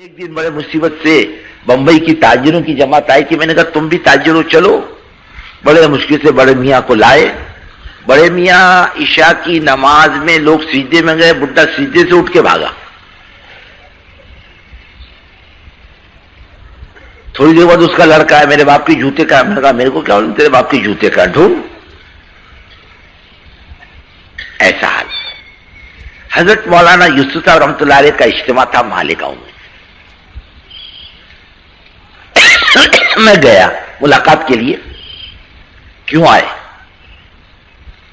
ایک دن بڑے مصیبت سے بمبئی کی تاجروں کی جماعت آئی تھی. میں نے کہا تم بھی تاجر ہو, چلو. بڑے مشکل سے بڑے میاں کو لائے. بڑے میاں عشاء کی نماز میں لوگ سجدے میں گئے, بڈھا سجدے سے اٹھ کے بھاگا. تھوڑی دیر بعد اس کا لڑکا ہے, میرے باپ کے جوتے کا. میں نے کہا میرے کو کیا تیرے باپ کے جوتے کا ڈھونڈ. ایسا حال. حضرت مولانا یوسف صاحب رحمۃ اللہ علیہ کا اجتماع تھا مالیگاؤں میں. میں گیا ملاقات کے لیے. کیوں آئے؟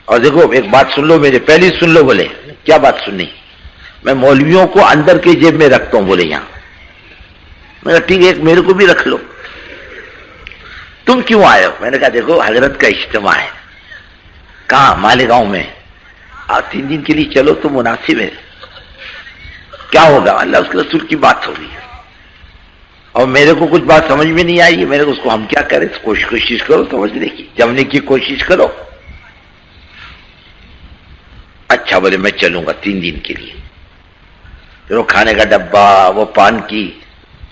اور دیکھو ایک بات سن لو میرے, پہلی سن لو. بولے کیا بات سننی؟ میں مولویوں کو اندر کے جیب میں رکھتا ہوں. بولے یہاں. میں نے کہا ٹھیک ہے, ایک میرے کو بھی رکھ لو. تم کیوں آئے ہو؟ میں نے کہا دیکھو حضرت کا اجتماع ہے. کہاں؟ مالیگاؤں میں. آپ 3 دن کے لیے چلو تو مناسب ہے. کیا ہوگا؟ اللہ اس کے رسول کی بات ہوگی. اور میرے کو کچھ بات سمجھ میں نہیں آئی. میرے کو اس کو ہم کیا کریں, کوشش کرو سمجھنے کی, جمنے کی کوشش کرو. اچھا بولے میں چلوں گا 3 دن کے لیے. پھر وہ کھانے کا ڈبہ, وہ پان کی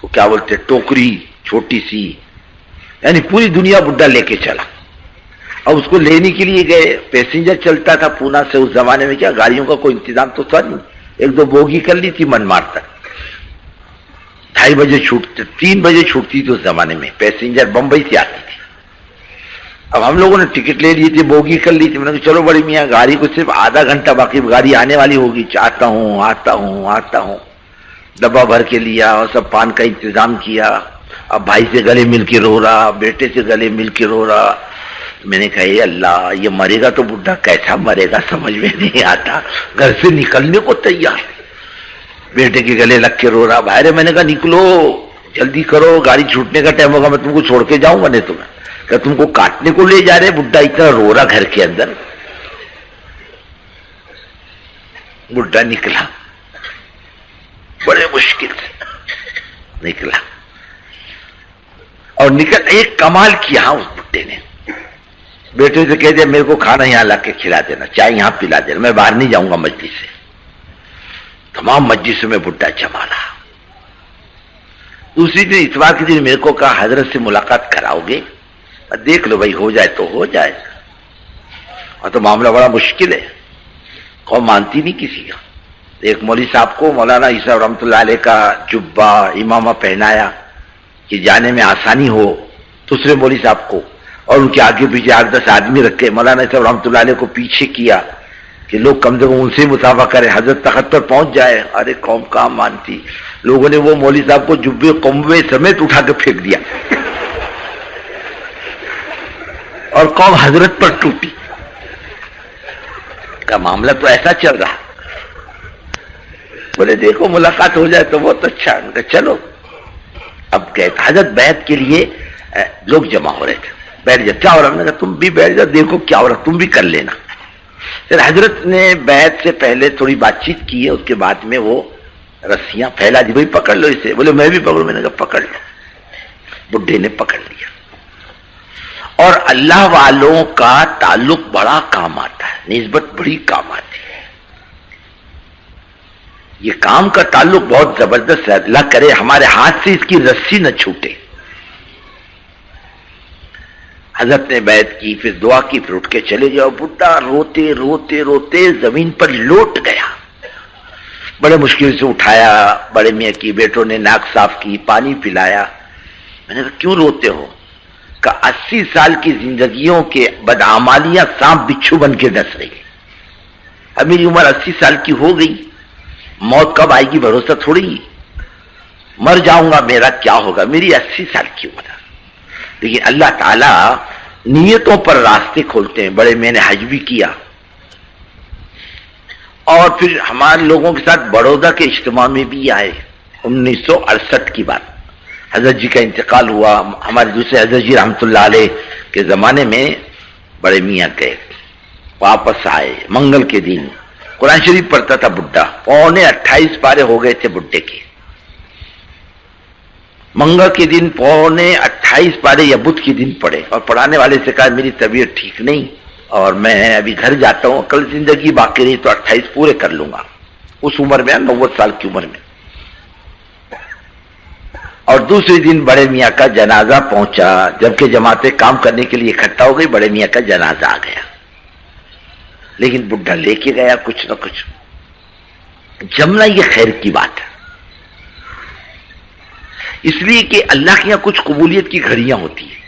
وہ کیا بولتے ٹوکری چھوٹی سی, یعنی پوری دنیا بڈھا لے کے چلا. اب اس کو لینے کے لیے گئے. پیسنجر چلتا تھا پونا سے. اس زمانے میں کیا گاڑیوں کا کوئی انتظام تو تھا نہیں. 1-2 بوگی کر لی تھی من مار تک. 2:30 بجے چھوٹتے, 3 بجے چھوٹتی تھی اس زمانے میں. پیسنجر بمبئی سے آتی تھی. اب ہم لوگوں نے ٹکٹ لے لی تھی, بوگی کر لی تھی. میں نے کہا چلو بڑی میاں گاڑی کو صرف آدھا گھنٹہ باقی, گاڑی آنے والی ہوگی. آتا ہوں. ڈبہ بھر کے لیا اور سب پان کا انتظام کیا. اب بھائی سے گلے مل کے رو رہا, بیٹے سے گلے مل کے رو رہا. میں نے کہا اے اللہ, یہ مرے گا تو بڈھا کیسا مرے گا سمجھ میں نہیں آتا. گھر سے نکلنے کو تیار. بیٹے کے گلے لگ کے رو رہا. بھائی میں نے کہا نکلو جلدی کرو, گاڑی چھوٹنے کا ٹائم ہوگا, میں تم کو چھوڑ کے جاؤں گا. نہیں تمہیں کہ تم کو کاٹنے کو لے جا رہے. بڈھا اتنا رو رہا گھر کے اندر. بڈھا نکلا, بڑے مشکل سے نکلا. اور ایک کمال کیا اس بڈھے نے. بیٹے سے کہہ دیا میرے کو کھانا یہاں لا کے کھلا دینا, چائے یہاں پلا دینا, میں باہر نہیں جاؤں گا مسجد سے. تمام مسجد میں بڈھا جما رہا. دوسری دن اتوار کے دن میرے کو کہا حضرت سے ملاقات کراؤ گے؟ دیکھ لو بھائی, ہو جائے تو ہو جائے, اور تو معاملہ بڑا مشکل ہے. قوم مانتی نہیں کسی کا. ایک مولوی صاحب کو مولانا عیسیٰ رحمۃ اللہ علیہ کا جبہ امامہ پہنایا کہ جانے میں آسانی ہو. دوسرے مولوی صاحب کو, اور ان کے آگے پیچھے 8-10 آدمی رکھے. مولانا عیسیٰ رحمۃ اللہ علیہ کو پیچھے کیا کہ لوگ کم سے کم ان سے مطابقہ کریں, حضرت تخت پر پہنچ جائے. ارے قوم کہاں مانتی. لوگوں نے وہ مولوی صاحب کو جبے قمبے سمیت اٹھا کے پھینک دیا, اور قوم حضرت پر ٹوٹی. کا معاملہ تو ایسا چل رہا. بولے دیکھو ملاقات ہو جائے تو بہت اچھا. چلو اب کہ حضرت بیعت کے لیے لوگ جمع ہو رہے تھے. بیٹھ جا, کیا ہو رہا؟ میں نے کہا تم بھی بیٹھ جاؤ, دیکھو کیا ہو رہا, تم بھی کر لینا. پھر حضرت نے بیعت سے پہلے تھوڑی بات چیت کی ہے. اس کے بعد میں وہ رسیاں پھیلا دی, بھائی پکڑ لو اسے. بولے میں بھی پکڑوں. میں نے کہا پکڑ لو. بڈھے نے پکڑ لیا. اور اللہ والوں کا تعلق بڑا کام آتا ہے, نسبت بڑی کام آتی ہے. یہ کام کا تعلق بہت زبردست ہے. اللہ کرے ہمارے ہاتھ سے اس کی رسی نہ چھوٹے. حضرت نے بیعت کی, پھر دعا کی, پھر اٹھ کے چلے جاؤ. بڈھا روتے روتے روتے زمین پر لوٹ گیا. بڑے مشکل سے اٹھایا. بڑے میاں کی بیٹوں نے ناک صاف کی, پانی پلایا. میں نے کہا کیوں روتے ہو؟ کہ 80 سال کی زندگیوں کے بدعمالیاں سانپ بچھو بن کے ڈس رہی. اب میری عمر 80 سال کی ہو گئی, موت کب آئے گی بھروسہ تھوڑی. مر جاؤں گا, میرا کیا ہوگا, میری 80 سال کی عمر ہے. لیکن اللہ تعالیٰ نیتوں پر راستے کھولتے ہیں. بڑے میں نے حج بھی کیا, اور پھر ہمارے لوگوں کے ساتھ بڑودہ کے اجتماع میں بھی آئے. 1968 کی بات, حضرت جی کا انتقال ہوا. ہمارے دوسرے حضرت جی رحمۃ اللہ علیہ کے زمانے میں بڑے میاں گئے, واپس آئے. منگل کے دن قرآن شریف پڑھتا تھا بڈھا. 28 پارے ہو گئے تھے بڈھے کے. منگل کے دن 28 پارے یا بدھ کے دن پڑھے. اور پڑھانے والے سے کہا میری طبیعت ٹھیک نہیں اور میں ابھی گھر جاتا ہوں, کل زندگی باقی رہی تو 28 پورے کر لوں گا. اس عمر میں 90 سال کی عمر میں اور دوسرے دن بڑے میاں کا جنازہ پہنچا، جبکہ جماعتیں کام کرنے کے لیے اکٹھا ہو گئی، بڑے میاں کا جنازہ آ گیا، لیکن بڈھا لے کے گیا کچھ نہ کچھ۔ جمنا یہ خیر کی بات ہے، اس لیے کہ اللہ کے یہاں کچھ قبولیت کی گھڑیاں ہوتی ہیں،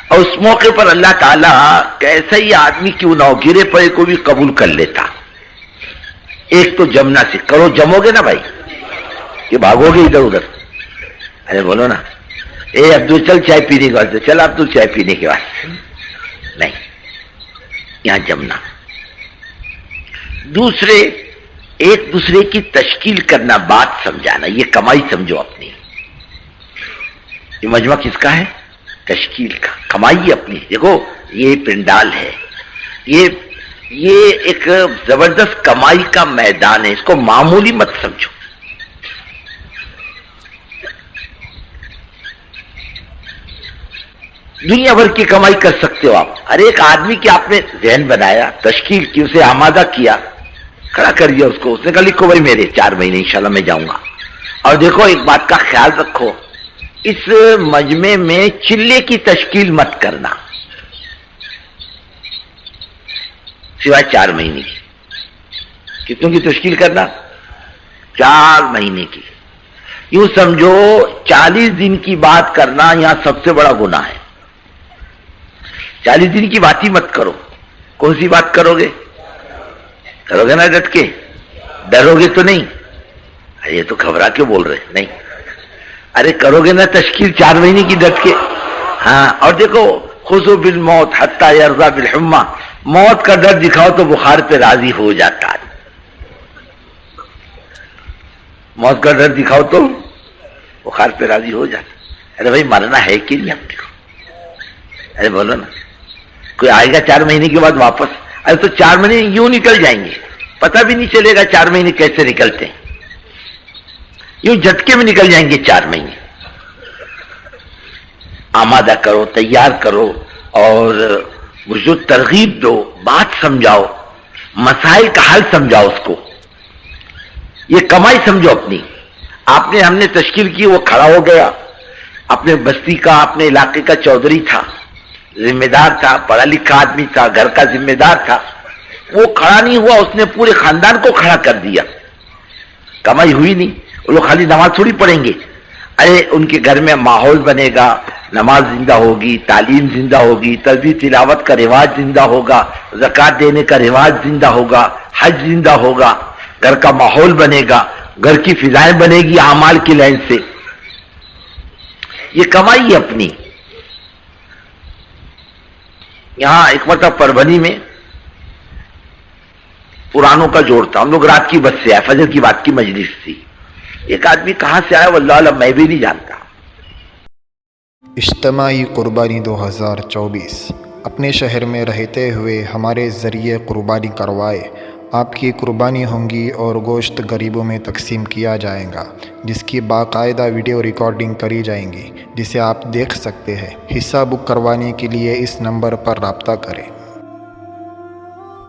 اور اس موقع پر اللہ تعالیٰ کیسا ہی آدمی کیوں نہ ہو، گرے پڑے کو بھی قبول کر لیتا۔ ایک تو جمنا سے کرو، جمو گے نا بھائی کہ بھاگو گے ادھر ادھر؟ ارے بولو نا، اے عبدل چل چائے پینے کے واسطے، چل عبدل چائے پینے کے واسطے نہیں، یہاں جمنا۔ دوسرے، ایک دوسرے کی تشکیل کرنا، بات سمجھانا، یہ کمائی سمجھو اپنی۔ یہ مجمع کس کا ہے؟ تشکیل کا، کمائی اپنی۔ دیکھو یہ پنڈال ہے، یہ ایک زبردست کمائی کا میدان ہے، اس کو معمولی مت سمجھو۔ دنیا بھر کی کمائی کر سکتے ہو آپ۔ ہر ایک آدمی کی آپ نے ذہن بنایا، تشکیل کی، اسے آمادہ کیا، کھڑا کر دیا اس کو، اس نے کہا لکھو بھائی میرے 4 مہینے انشاءاللہ میں جاؤں گا۔ اور دیکھو ایک بات کا خیال رکھو، اس مجمع میں چلے کی تشکیل مت کرنا سوائے 4 مہینے کی۔ کتنوں کی تشکیل کرنا؟ 4 مہینے کی۔ یوں سمجھو 40 دن کی بات کرنا یہاں سب سے بڑا گناہ ہے۔ 40 دن کی بات ہی مت کرو۔ کون سی بات کرو گے؟ کرو گے نا ڈٹ کے؟ ڈرو گے تو نہیں؟ ارے یہ تو گھبرا کے بول رہے نہیں، ارے کرو گے نا تشکیل 4 مہینے کی ڈٹ کے؟ ہاں۔ اور دیکھو خذوا بالموت حتی یرضی بالحمى، موت کا ڈر دکھاؤ تو بخار پہ راضی ہو جاتا ہے۔ موت کا ڈر دکھاؤ تو بخار پہ راضی ہو جاتا۔ ارے بھائی مرنا ہے کہ نہیں آپ کو؟ ارے بولو نا، کوئی آئے گا 4 مہینے کے بعد واپس؟ ارے تو 4 مہینے یوں نکل جائیں گے، پتہ بھی نہیں چلے گا 4 مہینے کیسے نکلتے ہیں، یوں جھٹکے میں نکل جائیں گے 4 مہینے۔ آمادہ کرو، تیار کرو، اور جو ترغیب دو، بات سمجھاؤ، مسائل کا حل سمجھاؤ اس کو۔ یہ کمائی سمجھو اپنی۔ ہم نے تشکیل کی، وہ کھڑا ہو گیا، اپنے بستی کا، اپنے علاقے کا چودھری تھا، ذمہ دار تھا، پڑھا لکھا آدمی تھا، گھر کا ذمہ دار تھا، وہ کھڑا نہیں ہوا، اس نے پورے خاندان کو کھڑا کر دیا۔ کمائی ہوئی نہیں، وہ لوگ خالی نماز تھوڑی پڑھیں گے، ارے ان کے گھر میں ماحول بنے گا، نماز زندہ ہوگی، تعلیم زندہ ہوگی، تسبیح تلاوت کا رواج زندہ ہوگا، زکوٰۃ دینے کا رواج زندہ ہوگا، حج زندہ ہوگا، گھر کا ماحول بنے گا، گھر کی فضائیں بنے گی اعمال کی لائن سے۔ یہ کمائی ہے اپنی۔ یہاں ایک مرتبہ پربھنی میں پرانوں کا جوڑ تھا، ہم لوگ رات کی بس سے آئے، فجر کی بات کی مجلس تھی۔ ایک آدمی کہاں سے آیا واللہ علم، میں بھی نہیں جانتا۔ اجتماعی قربانی 2024 اپنے شہر میں رہتے ہوئے ہمارے ذریعے قربانی کروائے۔ آپ کی قربانی ہوں گی اور گوشت غریبوں میں تقسیم کیا جائے گا، جس کی باقاعدہ ویڈیو ریکارڈنگ کری جائیں گی، جسے آپ دیکھ سکتے ہیں۔ حصہ بک کروانے کے لیے اس نمبر پر رابطہ کریں۔